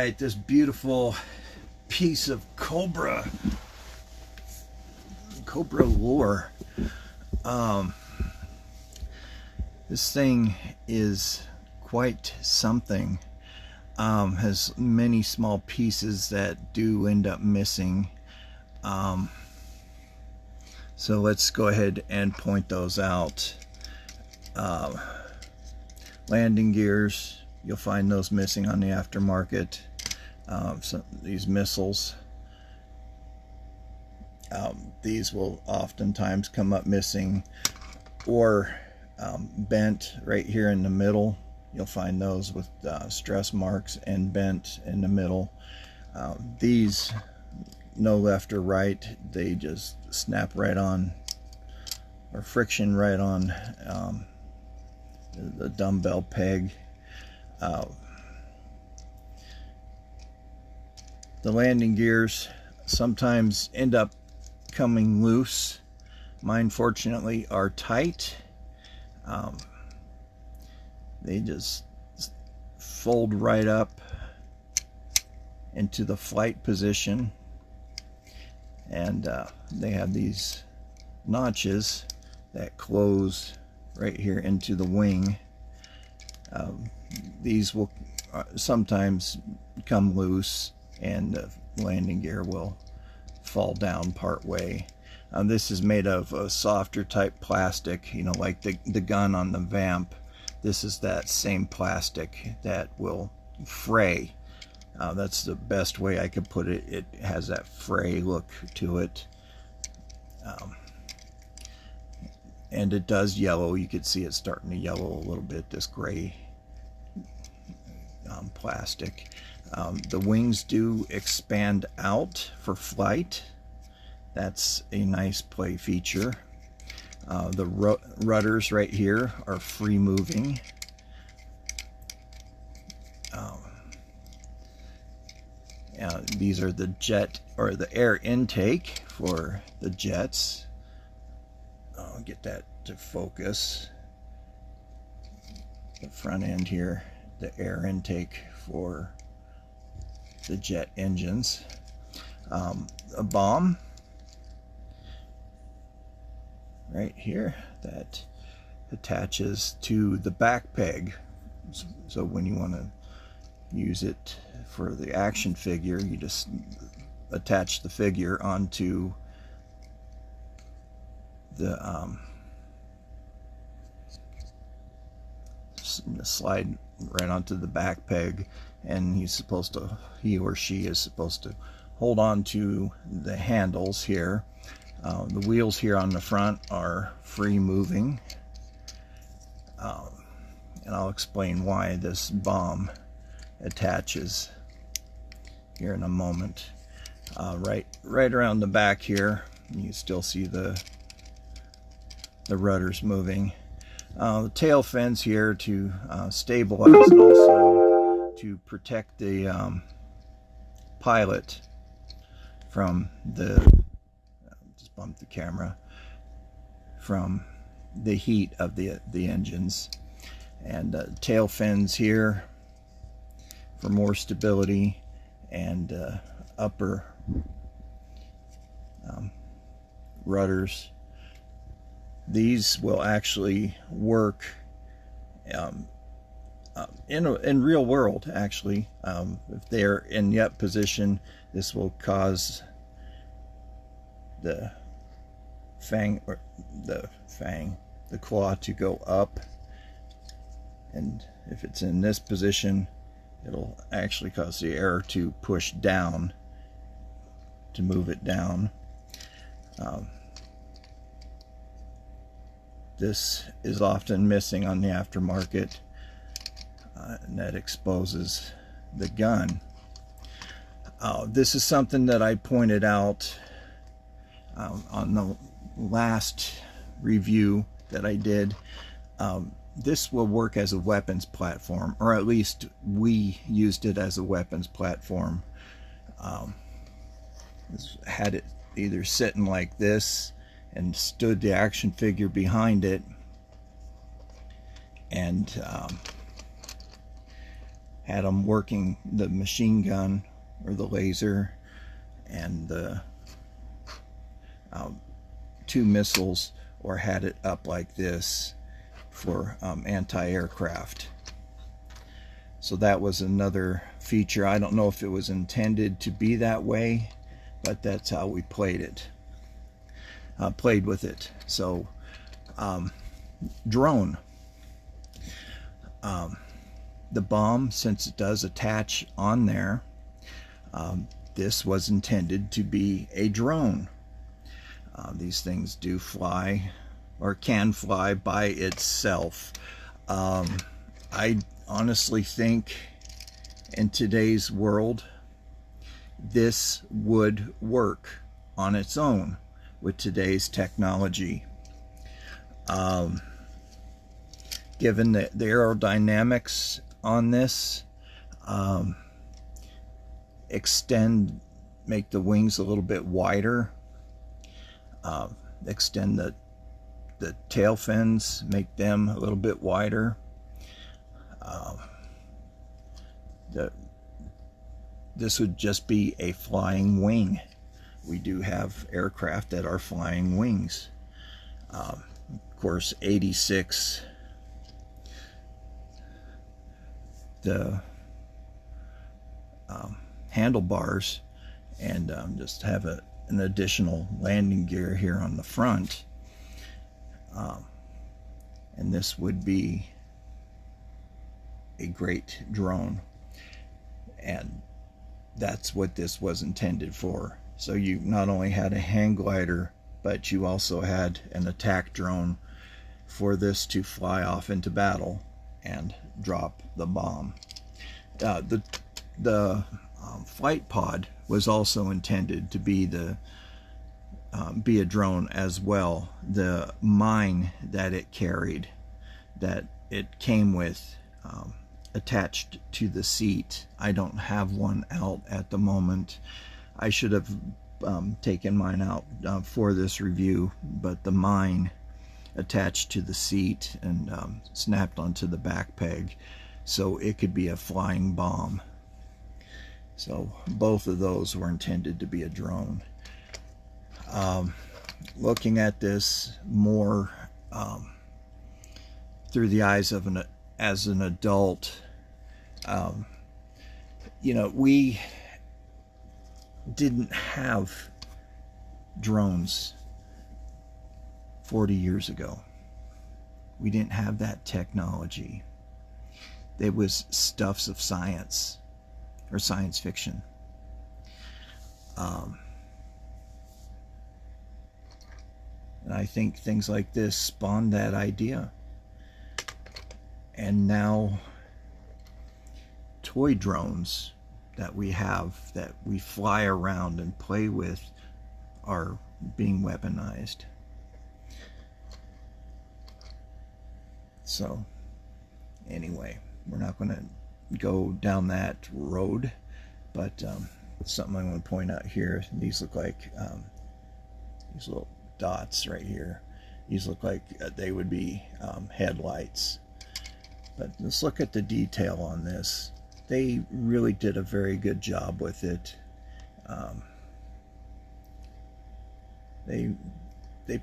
right, this beautiful piece of Cobra lore. This thing is quite something. Has many small pieces that do end up missing. So let's go ahead and point those out. Landing gears, you'll find those missing on the aftermarket. These missiles, these will oftentimes come up missing, or bent right here in the middle. You'll find those with stress marks and bent in the middle. These, no left or right, they just snap right on, or friction right on the dumbbell peg. The landing gears sometimes end up coming loose. Mine fortunately are tight. They just fold right up into the flight position, and they have these notches that close right here into the wing. These will sometimes come loose, and the landing gear will fall down part way. This is made of a softer type plastic, you know, like the gun on the Vamp. This is that same plastic that will fray. That's the best way I could put it. It has that fray look to it. And it does yellow. You can see it starting to yellow a little bit, this gray plastic. The wings do expand out for flight. That's a nice play feature. The rudders right here are free moving. These are the jet, or the air intake for the jets. I'll get that to focus. The front end here, the air intake for the jet engines. A bomb right here that attaches to the back peg, so when you want to use it for the action figure, you just attach the figure onto the slide right onto the back peg, and he or she is supposed to hold on to the handles here. The wheels here on the front are free moving, and I'll explain why this bomb attaches here in a moment. Right around the back here, you still see the rudders moving. The tail fins here to stabilize, and also to protect the pilot from just bump the camera, from the heat of the engines. And tail fins here for more stability, and upper rudders. These will actually work in real world, actually. If they're in the up position, this will cause the claw to go up, and if it's in this position, it'll actually cause the air to push down to move it down. This is often missing on the aftermarket, and that exposes the gun. This is something that I pointed out on the last review that I did. This will work as a weapons platform, or at least we used it as a weapons platform. Had it either sitting like this and stood the action figure behind it, and had them working the machine gun or the laser and the 2 missiles, or had it up like this for anti-aircraft. So that was another feature. I don't know if it was intended to be that way, but that's how we played with it. So drone, the bomb, since it does attach on there, this was intended to be a drone. These things do fly, or can fly by itself. I honestly think in today's world this would work on its own with today's technology. Given the aerodynamics on this, make the wings a little bit wider, extend the tail fins, make them a little bit wider. This would just be a flying wing. We do have aircraft that are flying wings. Of course, 86, the handlebars, and just have an additional landing gear here on the front. And this would be a great drone, and that's what this was intended for. So you not only had a hang glider, but you also had an attack drone for this to fly off into battle and drop the bomb. The flight pod was also intended to be a drone as well. The mine that it carried, that it came with, attached to the seat. I don't have one out at the moment. I should have taken mine out for this review, but the mine attached to the seat and snapped onto the back peg, so it could be a flying bomb. So both of those were intended to be a drone. Looking at this more through the eyes of as an adult, you know, we didn't have drones 40 years ago. We didn't have that technology. It was stuffs of science or science fiction. And I think things like this spawned that idea. And now toy drones that we have, that we fly around and play with, are being weaponized. So anyway, we're not going to go down that road, but something I want to point out here, these look like these little dots right here. These look like they would be headlights. But let's look at the detail on this. They really did a very good job with it. They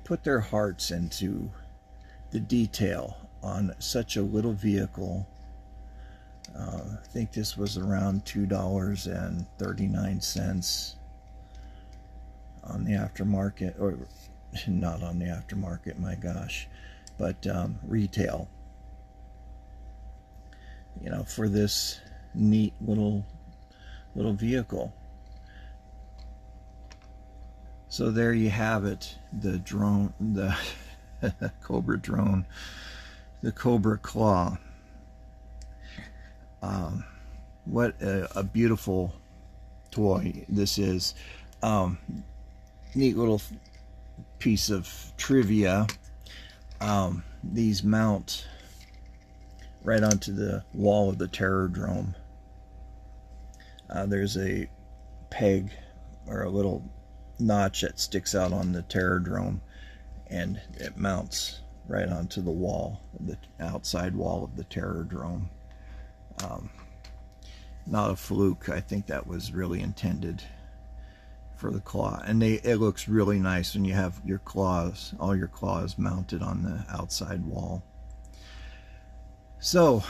put their hearts into the detail on such a little vehicle. I think this was around $2.39 on the aftermarket, or not on the aftermarket, my gosh, but retail. You know, for this neat little vehicle. So there you have it, the drone, the Cobra drone, the Cobra Claw. What a beautiful toy this is. Neat little piece of trivia. These mount right onto the wall of the Terrordrome. There's a peg or a little notch that sticks out on the Terrordrome, and it mounts right onto the wall, the outside wall of the Terrordrome. not a fluke. I think that was really intended for the claw, and it looks really nice when you have your claws, all your claws mounted on the outside wall. So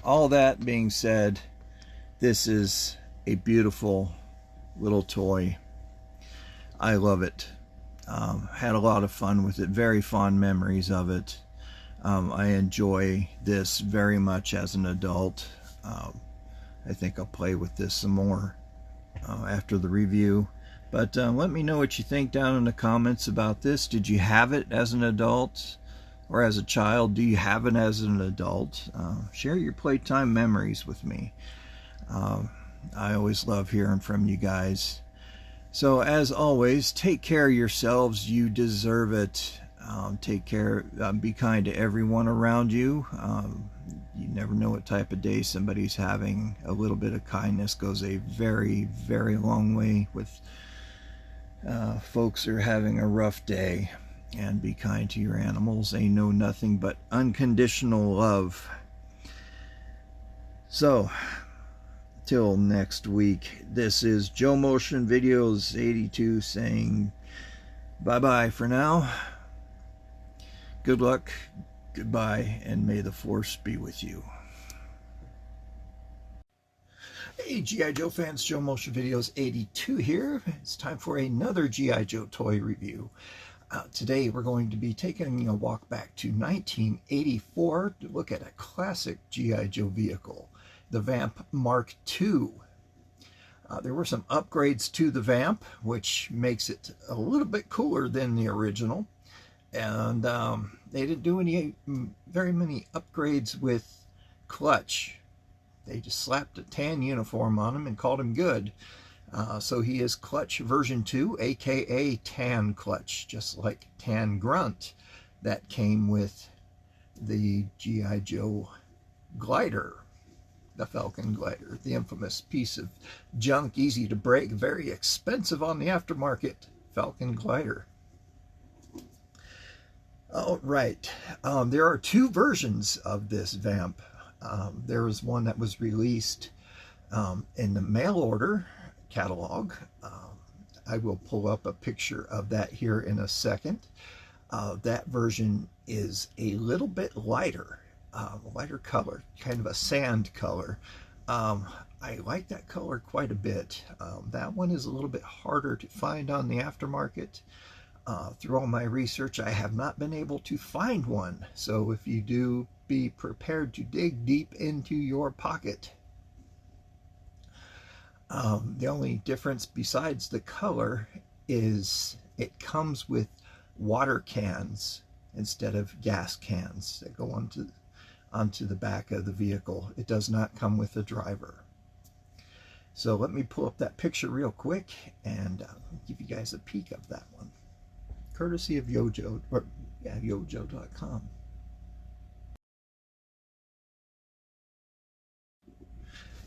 all that being said, this is a beautiful little toy. I love it. Had a lot of fun with it, very fond memories of it. I enjoy this very much as an adult. I think I'll play with this some more after the review. But let me know what you think down in the comments about this. Did you have it as an adult or as a child? Do you have it as an adult? Share your playtime memories with me. I always love hearing from you guys. So as always, take care of yourselves. You deserve it. Take care. Be kind to everyone around you. You never know what type of day somebody's having. A little bit of kindness goes a very, very long way with folks who are having a rough day. And be kind to your animals. They know nothing but unconditional love. So, till next week, this is Joe Motion Videos 82 saying bye-bye for now. Good luck, goodbye, and may the force be with you. Hey G.I. Joe fans, Joe Motion Videos 82 here. It's time for another G.I. Joe toy review. Today we're going to be taking a walk back to 1984 to look at a classic G.I. Joe vehicle, the Vamp Mark II. There were some upgrades to the Vamp, which makes it a little bit cooler than the original. And they didn't do very many upgrades with Clutch. They just slapped a tan uniform on him and called him good. So he is Clutch version 2, aka Tan Clutch, just like Tan Grunt that came with the G.I. Joe glider, the Falcon glider, the infamous piece of junk, easy to break, very expensive on the aftermarket Falcon glider. All right, there are two versions of this Vamp. There was one that was released in the mail order catalog. I will pull up a picture of that here in a second. That version is a little bit lighter, lighter color, kind of a sand color. I like that color quite a bit. That one is a little bit harder to find on the aftermarket. Through all my research, I have not been able to find one. So if you do, be prepared to dig deep into your pocket. The only difference besides the color is it comes with water cans instead of gas cans that go onto the back of the vehicle. It does not come with a driver. So let me pull up that picture real quick and give you guys a peek of that one, courtesy of Yojo, or yeah, Yojo.com.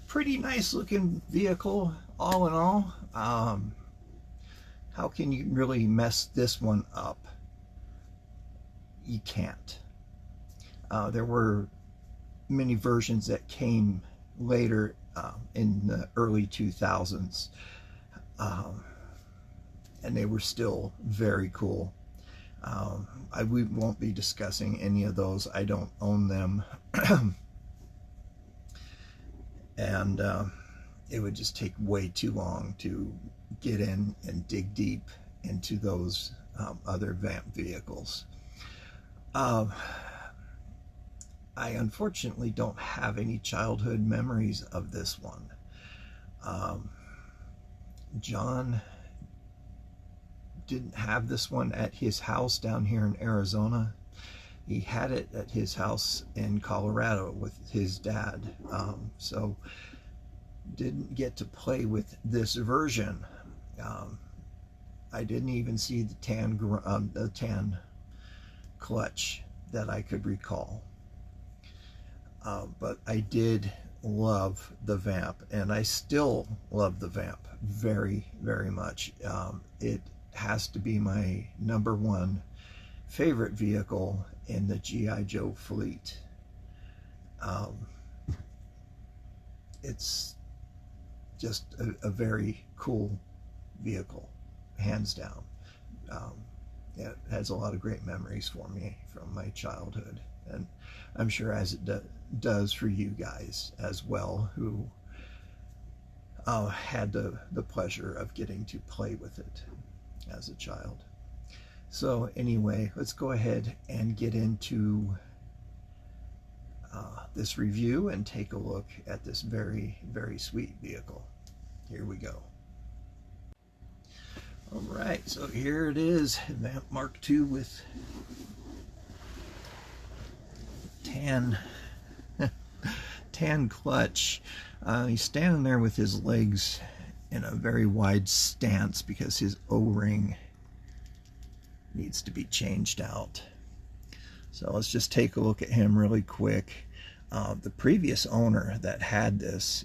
Pretty nice looking vehicle, all in all. How can you really mess this one up? You can't. There were many versions that came later in the early 2000s, and they were still very cool. We won't be discussing any of those. I don't own them. And it would just take way too long to get in and dig deep into those other Vamp vehicles. I unfortunately don't have any childhood memories of this one. John didn't have this one at his house down here in Arizona. He had it at his house in Colorado with his dad, so didn't get to play with this version. I didn't even see the tan clutch that I could recall, but I did love the Vamp, and I still love the Vamp very, very much. It has to be my #1 favorite vehicle in the G.I. Joe fleet. it's just a very cool vehicle, hands down. It has a lot of great memories for me from my childhood, and I'm sure as it does for you guys as well, who had the pleasure of getting to play with it as a child. So anyway, let's go ahead and get into this review and take a look at this very, very sweet vehicle. Here we go. All right, so here it is, Vamp Mark II with tan clutch. He's standing there with his legs in a very wide stance because his O-ring needs to be changed out. So let's just take a look at him really quick. The previous owner that had this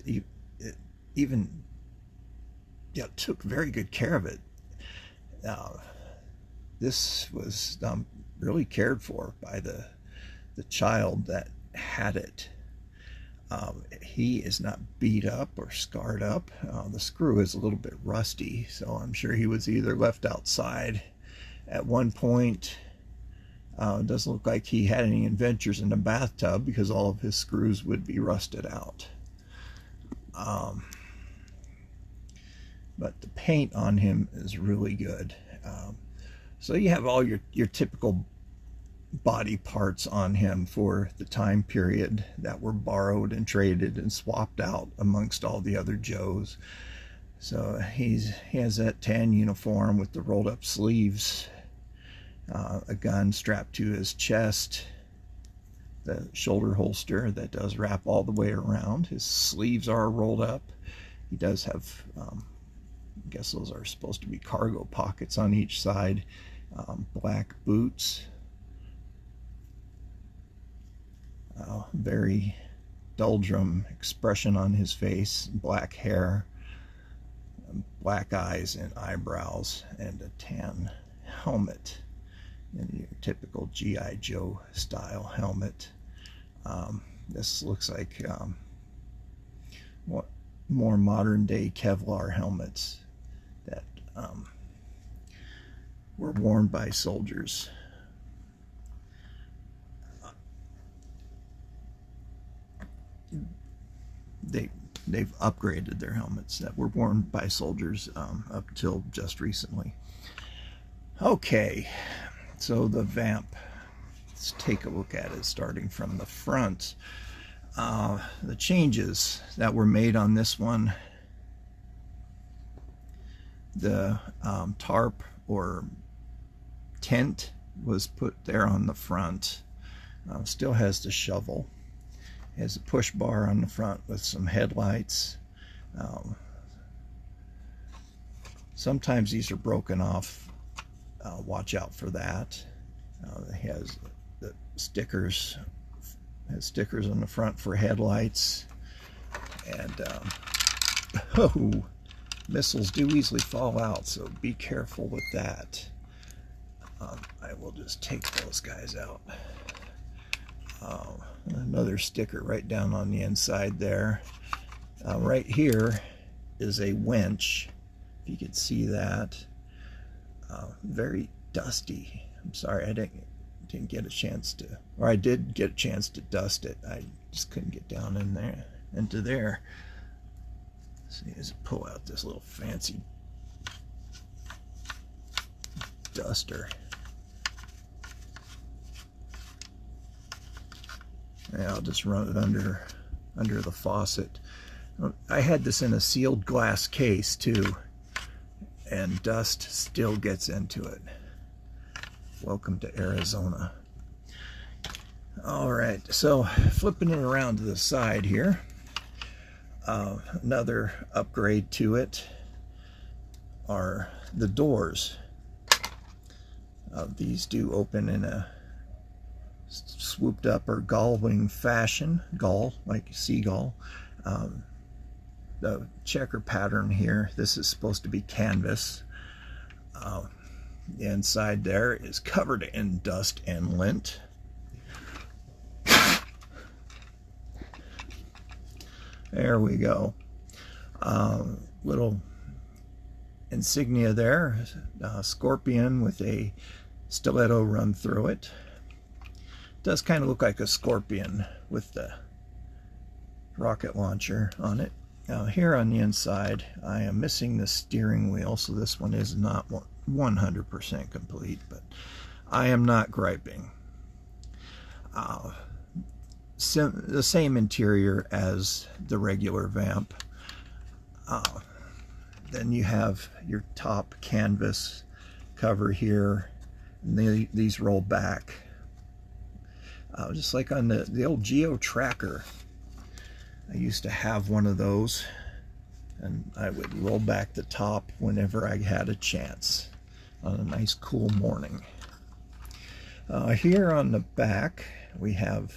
even took very good care of it. This was really cared for by the child that had it. He is not beat up or scarred up. The screw is a little bit rusty, so I'm sure he was either left outside at one point. It doesn't look like he had any adventures in the bathtub because all of his screws would be rusted out. But the paint on him is really good. So you have all your typical body parts on him for the time period that were borrowed and traded and swapped out amongst all the other Joes. So he has that tan uniform with the rolled up sleeves, a gun strapped to his chest, the shoulder holster that does wrap all the way around. His sleeves are rolled up. He does have, I guess those are supposed to be cargo pockets on each side. Black boots. Very doldrum expression on his face. Black hair, black eyes and eyebrows, and a tan helmet. In your typical G.I. Joe style helmet. This looks like more modern day Kevlar helmets that were worn by soldiers. They've upgraded their helmets that were worn by soldiers up till just recently. Okay. So the Vamp, let's take a look at it starting from the front. The changes that were made on this one, the tarp or tent was put there on the front. Still has the shovel. It has a push bar on the front with some headlights. Sometimes these are broken off. Watch out for that. It has the stickers. Has stickers on the front for headlights, and missiles do easily fall out, so be careful with that. I will just take those guys out. Another sticker right down on the inside there. Right here is a winch, if you could see that. Very dusty. I'm sorry I didn't get a chance to, or I did get a chance to dust it. I just couldn't get down in there into there. See, as I pull out this little fancy duster. Yeah, I'll just run it under the faucet. I had this in a sealed glass case too, and dust still gets into it. Welcome to Arizona. All right, so flipping it around to the side here, another upgrade to it are the doors. These do open in a swooped up or gull wing fashion, gull like seagull. The checker pattern here, this is supposed to be canvas. The inside there is covered in dust and lint. There we go. Little insignia there, scorpion with a stiletto run through it. Does kind of look like a scorpion with the rocket launcher on it. Now here on the inside, I am missing the steering wheel, so this one is not 100% complete, but I am not griping. The same interior as the regular Vamp. Then you have your top canvas cover here, and these roll back. Just like on the old Geo Tracker. I used to have one of those, and I would roll back the top whenever I had a chance on a nice cool morning. Here on the back we have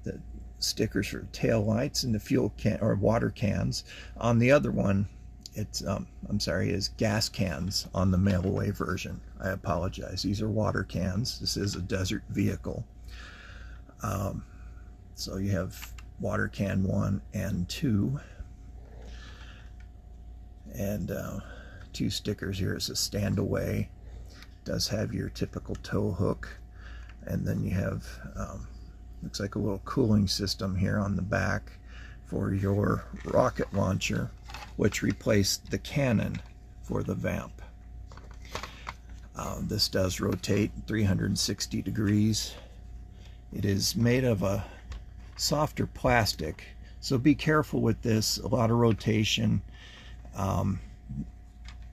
the stickers for tail lights and the fuel can or water cans. On the other one, it's is gas cans on the mail away version. I apologize. These are water cans. This is a desert vehicle. So you have water can 1 and 2, and 2 stickers here. It's a stand away. Does have your typical tow hook, and then you have looks like a little cooling system here on the back for your rocket launcher, which replaced the cannon for the Vamp. This does rotate 360 degrees. It is made of a softer plastic, so be careful with this. A lot of rotation, and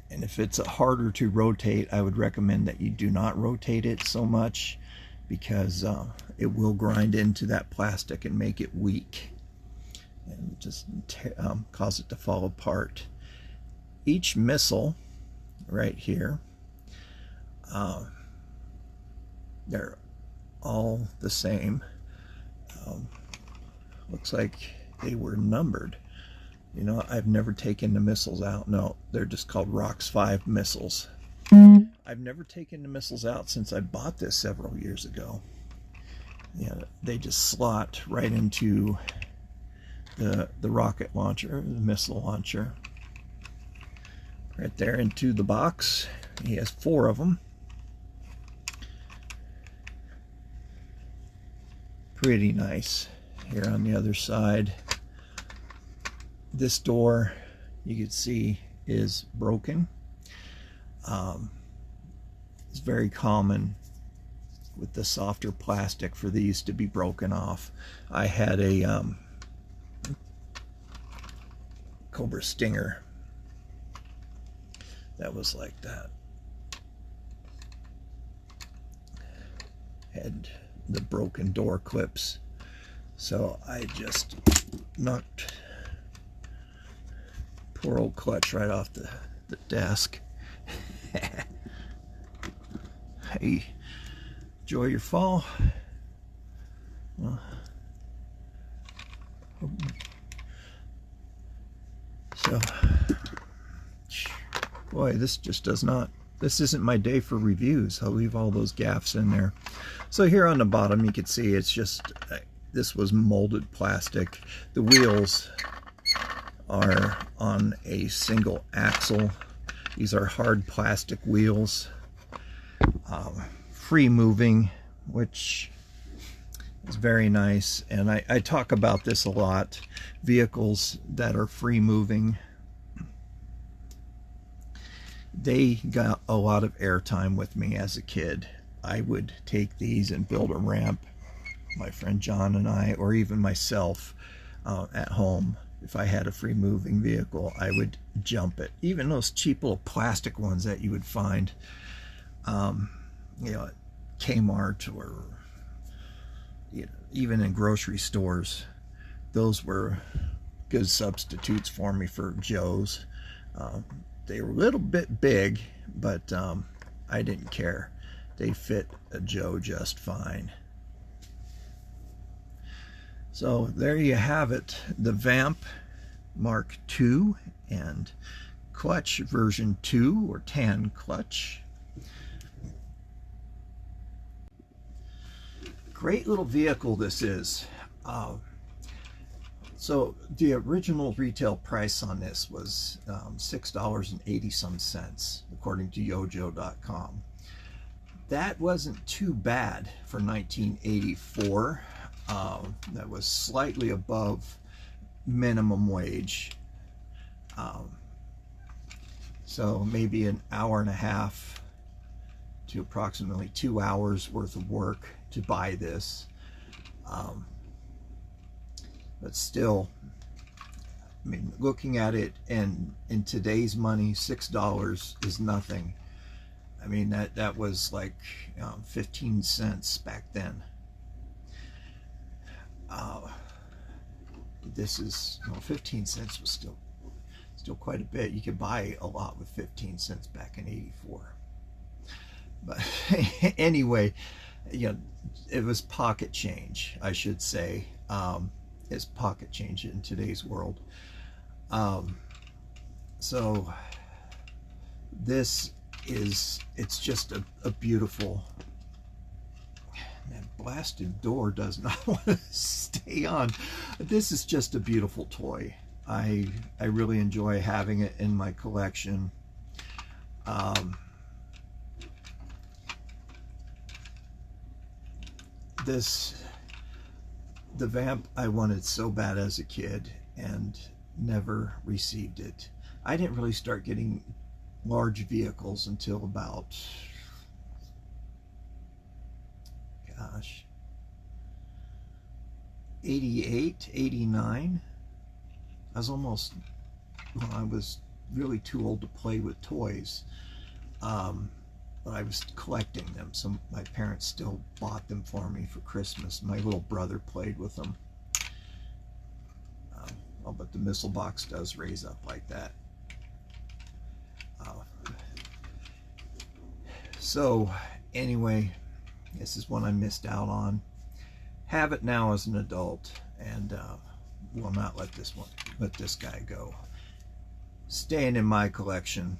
if it's harder to rotate, I would recommend that you do not rotate it so much, because it will grind into that plastic and make it weak and just cause it to fall apart. Each missile right here, they're all the same. Looks like they were numbered. You know, I've never taken the missiles out. No, they're just called ROX 5 missiles. I've never taken the missiles out since I bought this several years ago. Yeah, they just slot right into the rocket launcher, the missile launcher. Right there into the box. He has 4 of them. Pretty nice. Here on the other side, this door, you can see, is broken. It's very common with the softer plastic for these to be broken off. I had a Cobra Stinger that was like that. Had the broken door clips, so I just knocked poor old clutch right off the desk. Hey, enjoy your fall. Well, so, boy, this just does not, this isn't my day for reviews. I'll leave all those gaffs in there. So here on the bottom, you can see it's just, this was molded plastic. The wheels are on a single axle. These are hard plastic wheels, free moving, which is very nice. And I talk about this a lot. Vehicles that are free moving, they got a lot of airtime with me as a kid. I would take these and build a ramp, my friend John and I, or even myself at home. If I had a free moving vehicle, I would jump it. Even those cheap little plastic ones that you would find, you know, at Kmart or, you know, even in grocery stores. Those were good substitutes for me for Joes. They were a little bit big, but I didn't care. They fit a Joe just fine. So there you have it, the Vamp Mark II and clutch version 2 or tan clutch. Great little vehicle this is. So the original retail price on this was $6.80 some cents, according to yojo.com. That wasn't too bad for 1984. That was slightly above minimum wage. So maybe an hour and a half to approximately 2 hours worth of work to buy this. But still, I mean, looking at it and in today's money, $6 is nothing. I mean, that was like 15 cents back then. This is, well, 15 cents was still quite a bit. You could buy a lot with 15 cents back in '84. But anyway, you know, it was pocket change, I should say. It's pocket change in today's world. So this is, it's just a beautiful, that blasted door does not want to stay on. This is just a beautiful toy. I really enjoy having it in my collection. The Vamp I wanted so bad as a kid and never received it. I didn't really start getting large vehicles until about, gosh, 88, 89. I was almost, well, I was really too old to play with toys. But I was collecting them, so my parents still bought them for me for Christmas. My little brother played with them. Oh, but the missile box does raise up like that. So anyway, this is one I missed out on. Have it now as an adult, and will not let this guy go. Staying in my collection.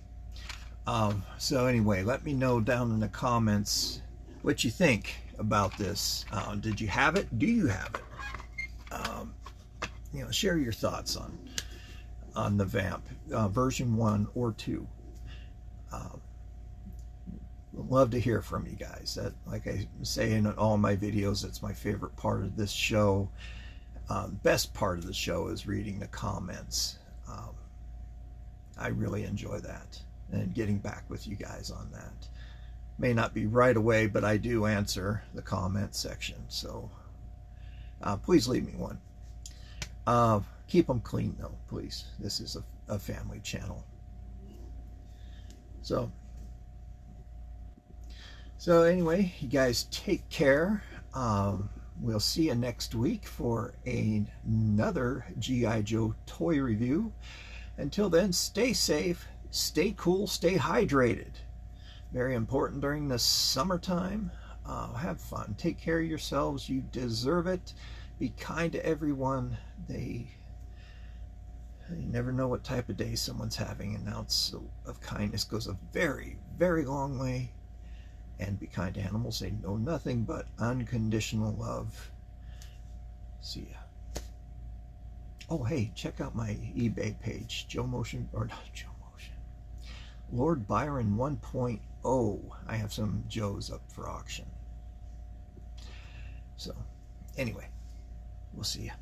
So anyway, let me know down in the comments what you think about this. Did you have it? Do you have it? You know, share your thoughts on the Vamp, version 1 or 2. Love to hear from you guys. That, like I say in all my videos, it's my favorite part of this show. Best part of the show is reading the comments. I really enjoy that, and getting back with you guys on that. May not be right away, but I do answer the comment section, so please leave me one. Keep them clean though, please. This is a family channel. So anyway, you guys take care. We'll see you next week for another G.I. Joe toy review. Until then, stay safe, stay cool, stay hydrated. Very important during the summertime. Have fun. Take care of yourselves. You deserve it. Be kind to everyone. You never know what type of day someone's having. An ounce of kindness goes a very, very long way. And be kind to animals. They know nothing but unconditional love. See ya. Oh, hey, check out my eBay page. Joe Motion, or not Joe Motion. Lord Byron 1.0. I have some Joes up for auction. So, anyway, we'll see ya.